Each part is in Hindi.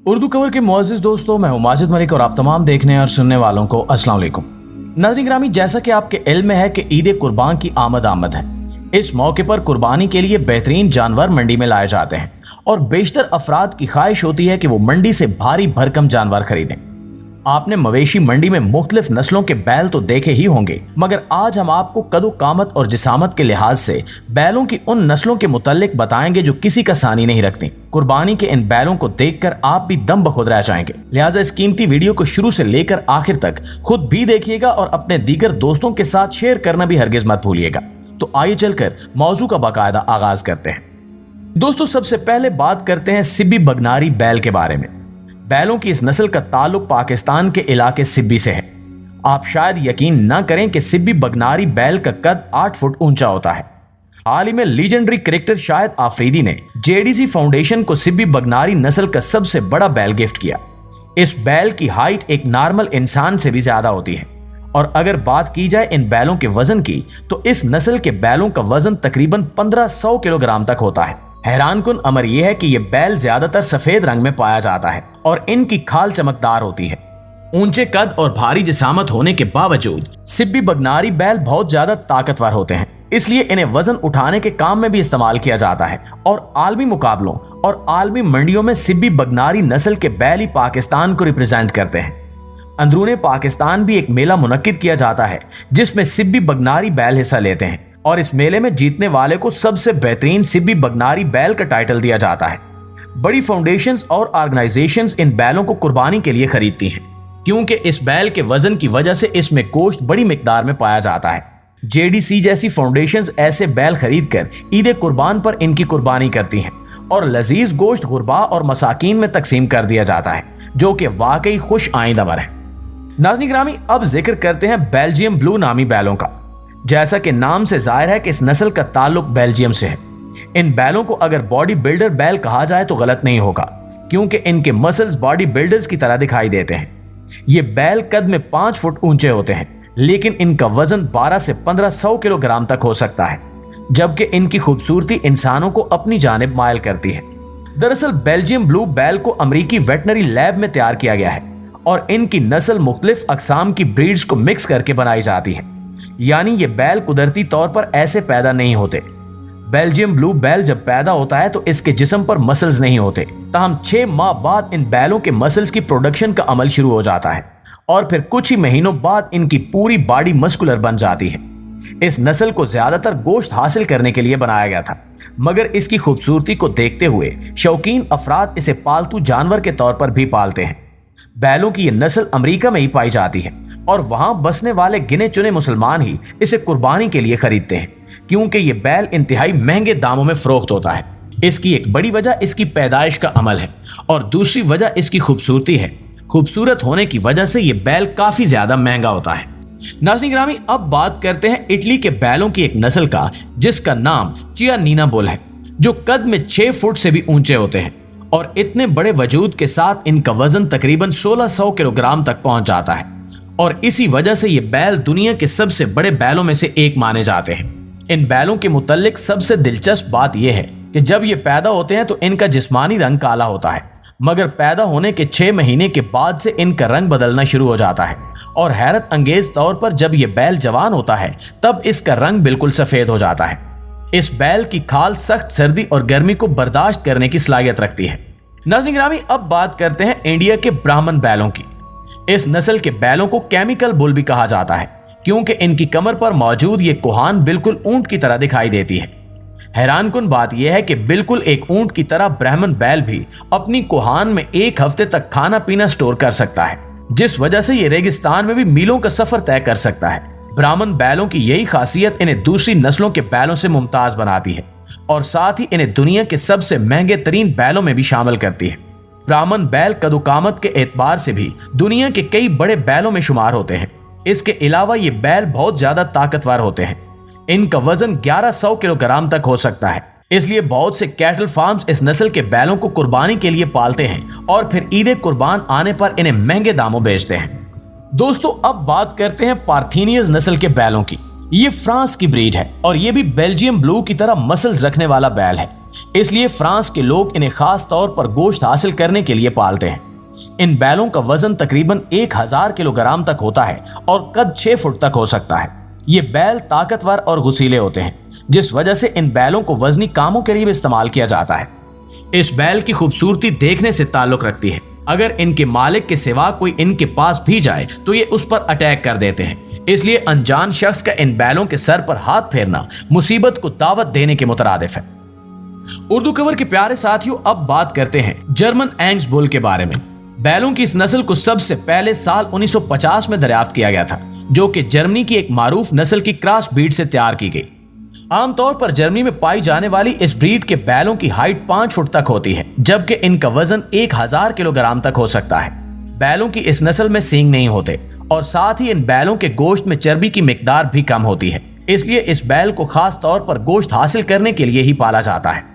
उर्दू कवर के मुअज़्ज़िज़ दोस्तों, मैं हूं माजिद मलिक और आप तमाम देखने और सुनने वालों को अस्सलाम वालेकुम। नाज़रीन गिरामी, जैसा कि आपके इल्म में है कि ईद कुर्बान की आमद है। इस मौके पर कुर्बानी के लिए बेहतरीन जानवर मंडी में लाए जाते हैं और बेशतर अफराद की ख्वाहिश होती है कि वो मंडी से भारी भरकम जानवर खरीदें। आपने मवेशी मंडी में मुख्तलिफ नस्लों के बैल तो देखे ही होंगे, मगर आज हम आपको कदो कामत और जिसामत के लिहाज से बैलों की उन नस्लों के मुतालिक बताएंगे जो किसी का सानी नहीं रखती। कुर्बानी के इन बैलों को देखकर आप भी दम बखुद रह जाएंगे। लिहाजा इस कीमती वीडियो को शुरू से लेकर आखिर तक खुद भी देखिएगा और अपने दीगर दोस्तों के साथ शेयर करना भी हरगिज मत भूलिएगा। तो आइए चलकर मौजू का बाकायदा आगाज करते हैं। दोस्तों, सबसे पहले बात करते हैं सिब्बी बगनारी बैल के बारे में। बैलों की इस नस्ल का ताल्लुक पाकिस्तान के इलाके सिब्बी से है। आप शायद यकीन न करें कि सिब्बी बगनारी बैल का कद 8 फुट ऊंचा होता है। हाल ही में लीजेंडरी क्रिकेटर शाहिद आफरीदी ने जेडीसी फाउंडेशन को सिब्बी बगनारी नस्ल का सबसे बड़ा बैल गिफ्ट किया। इस बैल की हाइट एक नॉर्मल इंसान से भी ज्यादा होती है और अगर बात की जाए इन बैलों के वजन की तो इस नस्ल के बैलों का वजन तकरीबन 1500 किलोग्राम तक होता है। हैरानकुन अमर यह है कि यह बैल ज्यादातर सफेद रंग में पाया जाता है और इनकी खाल चमकदार होती है। ऊंचे कद और भारी जिसामत होने के बावजूद सिब्बी बगनारी बैल बहुत ज्यादा ताकतवर होते हैं, इसलिए इन्हें वजन उठाने के काम में भी इस्तेमाल किया जाता है और आलमी मुकाबलों और आलमी मंडियों में सिब्बी बगनारी नस्ल के बैल ही पाकिस्तान को रिप्रेजेंट करते हैं। अंदरूने पाकिस्तान भी एक मेला मुनक्किद किया जाता है जिसमें सिब्बी बगनारी बैल हिस्सा लेते हैं और इस मेले में जीतने वाले को सबसे बेहतरीन सिब्बी बगनारी बैल का टाइटल दिया जाता है। बड़ी फाउंडेशंस और ऑर्गेनाइजेशंस इन बैलों को कुर्बानी के लिए खरीदती हैं क्योंकि इस बैल के वजन की वजह से इसमें गोश्त बड़ी मिकदार में पाया जाता है। जेडीसी जैसी फाउंडेशंस ऐसे बैल खरीदकर ईद कुर्बान पर इनकी कुर्बानी करती हैं और लजीज गोश्त गुरबा और मसाकीन में तकसीम कर दिया जाता है, जो कि वाकई खुश आइंद अमर है। नाज़रीन गिरामी, अब जिक्र करते हैं बेल्जियम ब्लू नामी बैलों का। जैसा कि नाम से जाहिर है कि इस नस्ल का ताल्लुक बेल्जियम से है। इन बैलों को अगर बॉडी बिल्डर बैल कहा जाए तो गलत नहीं होगा क्योंकि इनके मसल्स बॉडी बिल्डर्स की तरह दिखाई देते हैं। ये बैल कद में 5 फुट ऊंचे होते हैं, लेकिन इनका वजन 12 से 1500 किलोग्राम तक हो सकता है, जबकि इनकी खूबसूरती इंसानों को अपनी जानिब मायल करती है। दरअसल बेल्जियम ब्लू बैल को अमरीकी वेटनरी लैब में तैयार किया गया है और इनकी नस्ल मुख्तलिफ अकसाम की ब्रीड्स को मिक्स करके बनाई जाती है, यानी ये बैल कुदरती तौर पर ऐसे पैदा नहीं होते। बेल्जियम ब्लू बैल जब पैदा होता है तो इसके जिस्म पर मसल्स नहीं होते, ताहम 6 माह बाद इन बैलों के मसल्स की प्रोडक्शन का अमल शुरू हो जाता है और फिर कुछ ही महीनों बाद इनकी पूरी बॉडी मस्कुलर बन जाती है। इस नस्ल को ज्यादातर गोश्त हासिल करने के लिए बनाया गया था, मगर इसकी खूबसूरती को देखते हुए शौकीन अफराद इसे पालतू जानवर के तौर पर भी पालते हैं। बैलों की यह नस्ल अमेरिका में ही पाई जाती है और वहां बसने वाले गिने चुने मुसलमान ही इसे कुर्बानी के लिए खरीदते हैं क्योंकि ये बैल इंतहाई महंगे दामों में फरोख्त होता है। इसकी एक बड़ी वजह इसकी पैदाइश का अमल है और दूसरी वजह इसकी खूबसूरती है। खूबसूरत होने की वजह से ये बैल काफी ज्यादा महंगा होता है। नाज़रीन गिरामी, अब बात करते हैं इटली के बैलों की एक नस्ल का जिसका नाम चियानीना बुल है, जो कद में 6 फुट से भी ऊंचे होते हैं और इतने बड़े वजूद के साथ इनका वजन तकरीबन 1600 किलोग्राम तक पहुंच जाता है और इसी वजह से ये बैल दुनिया के सबसे बड़े बैलों में से एक माने जाते हैं। इन बैलों के मुताल्लिक सबसे दिलचस्प बात यह है कि जब ये पैदा होते हैं तो इनका जिस्मानी रंग काला होता है, मगर पैदा होने के 6 महीने के बाद से इनका रंग बदलना शुरू हो जाता है और हैरत अंगेज तौर पर जब ये बैल जवान होता है तब इसका रंग बिल्कुल सफेद हो जाता है। इस बैल की खाल सख्त सर्दी और गर्मी को बर्दाश्त करने की सलाहियत रखती है। नाज़रीन गिरामी, अब बात करते हैं इंडिया के ब्राह्मण बैलों की। इस नस्ल के बैलों को केमिकल बुल भी कहा जाता है क्योंकि इनकी कमर पर मौजूद ये कोहान बिल्कुल ऊंट की तरह दिखाई देती है। हैरानकुन बात यह है कि बिल्कुल एक ऊंट की तरह ब्राह्मण बैल भी अपनी कोहान में 1 हफ्ते तक खाना पीना स्टोर कर सकता है, जिस वजह से ये रेगिस्तान में भी मीलों का सफर तय कर सकता है। ब्राह्मण बैलों की यही खासियत इन्हें दूसरी नस्लों के बैलों से मुमताज बनाती है और साथ ही इन्हें दुनिया के सबसे महंगे तरीन बैलों में भी शामिल करती है। ब्राह्मण बैल कदुकामत के एतबार से भी दुनिया के कई बड़े बैलों में शुमार होते हैं। इसके अलावा ये बैल बहुत ज्यादा ताकतवर होते हैं। इनका वजन 1100 किलोग्राम तक हो सकता है, इसलिए बहुत से कैटल फार्म्स इस नस्ल के बैलों को कुर्बानी के लिए पालते हैं और फिर ईद कुर्बान आने पर इन्हें महंगे दामों बेचते हैं। दोस्तों, अब बात करते हैं पार्थेनियस नस्ल के बैलों की। ये फ्रांस की ब्रीड है और ये भी बेल्जियम ब्लू की तरह मसल्स रखने वाला बैल है। इसलिए फ्रांस के लोग इन्हें खास तौर पर गोश्त हासिल करने के लिए पालते हैं। इन बैलों का वजन तकरीबन 1000 किलोग्राम तक होता है और कद 6 फुट तक हो सकता है। ये बैल ताकतवर और गुसीले होते हैं, जिस वजह से इन बैलों को वजनी कामों के लिए इस्तेमाल किया जाता है। इस बैल की खूबसूरती देखने से ताल्लुक रखती है। अगर इनके मालिक के सिवा कोई इनके पास भी जाए तो ये उस पर अटैक कर देते हैं। इसलिए अनजान शख्स का इन बैलों के सर पर हाथ फेरना मुसीबत को दावत देने के मुतरादिफ है। उर्दू कवर के प्यारे साथियों, अब बात करते हैं जर्मन एंग्स बुल के बारे में। बैलों की इस नस्ल को सबसे पहले साल 1950 में दरियाफ्त किया गया था, जो कि जर्मनी की एक मारूफ नस्ल की क्रॉस ब्रीड से तैयार की गई। आमतौर पर जर्मनी में पाई जाने वाली इस ब्रीड के बैलों की हाइट 5 फुट तक होती है, जबकि इनका वजन 1000 किलोग्राम तक हो सकता है। बैलों की इस नस्ल में सींग नहीं होते और साथ ही इन बैलों के गोश्त में चर्बी की मिकदार भी कम होती है। इसलिए इस बैल को खास तौर पर गोश्त हासिल करने के लिए ही पाला जाता है।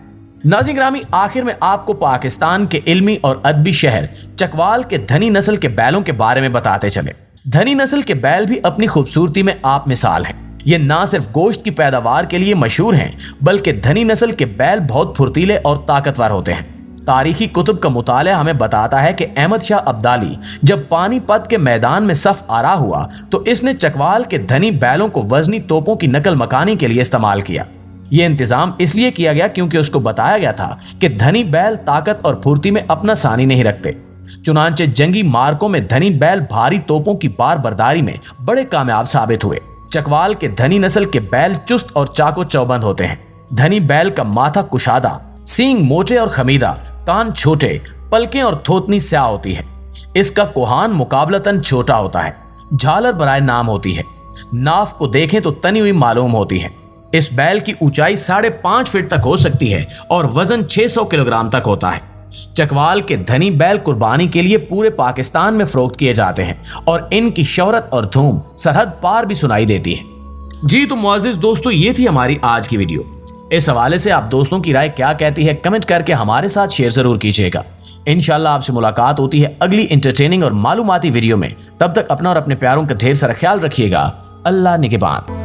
नाज़रीन ग्रामी, आखिर में आपको पाकिस्तान के इल्मी और अदबी शहर चकवाल के धनी नस्ल के बैलों के बारे में बताते चले। धनी नस्ल के बैल भी अपनी खूबसूरती में आप मिसाल हैं। ये ना सिर्फ गोश्त की पैदावार के लिए मशहूर हैं, बल्कि धनी नस्ल के बैल बहुत फुर्तीले और ताकतवर होते हैं। तारीखी कुतुब का मुताला हमें बताता है कि अहमद शाह अब्दाली जब पानीपत के मैदान में सफ आरा हुआ तो इसने चकवाल के धनी बैलों को वजनी तोपों की नकल मकानी के लिए इस्तेमाल किया। यह इंतजाम इसलिए किया गया क्योंकि उसको बताया गया था कि धनी बैल ताकत और फुर्ती में अपना सानी नहीं रखते। चुनांचे जंगी मार्कों में धनी बैल भारी तोपों की बार बर्दारी में बड़े कामयाब साबित हुए। चकवाल के धनी नस्ल के बैल चुस्त और चाको चौबंद होते हैं। धनी बैल का माथा कुशादा, सींग मोटे और खमीदा, कान छोटे, पलकें और थोतनी स्याह होती है। इसका कोहान मुकाबलतन छोटा होता है। झालर बराए नाम होती है। नाफ को देखें तो तनी हुई मालूम होती है। इस बैल की ऊंचाई 5.5 फीट तक हो सकती है और वजन 600 किलोग्राम तक होता है। चकवाल के धनी बैल कुर्बानी के लिए पूरे पाकिस्तान में फरोख्त किए जाते हैं और इनकी शोहरत और धूम सरहद पार भी सुनाई देती है। जी तो मुअज़्ज़िज़ दोस्तों, ये थी हमारी आज की वीडियो। इस हवाले से आप दोस्तों की राय क्या कहती है, कमेंट करके हमारे साथ शेयर जरूर कीजिएगा। इंशाल्लाह आपसे मुलाकात होती है अगली इंटरटेनिंग और मालूमाती वीडियो में। तब तक अपना और अपने प्यारों का ढेर सारा ख्याल रखिएगा। अल्लाह निगहबान।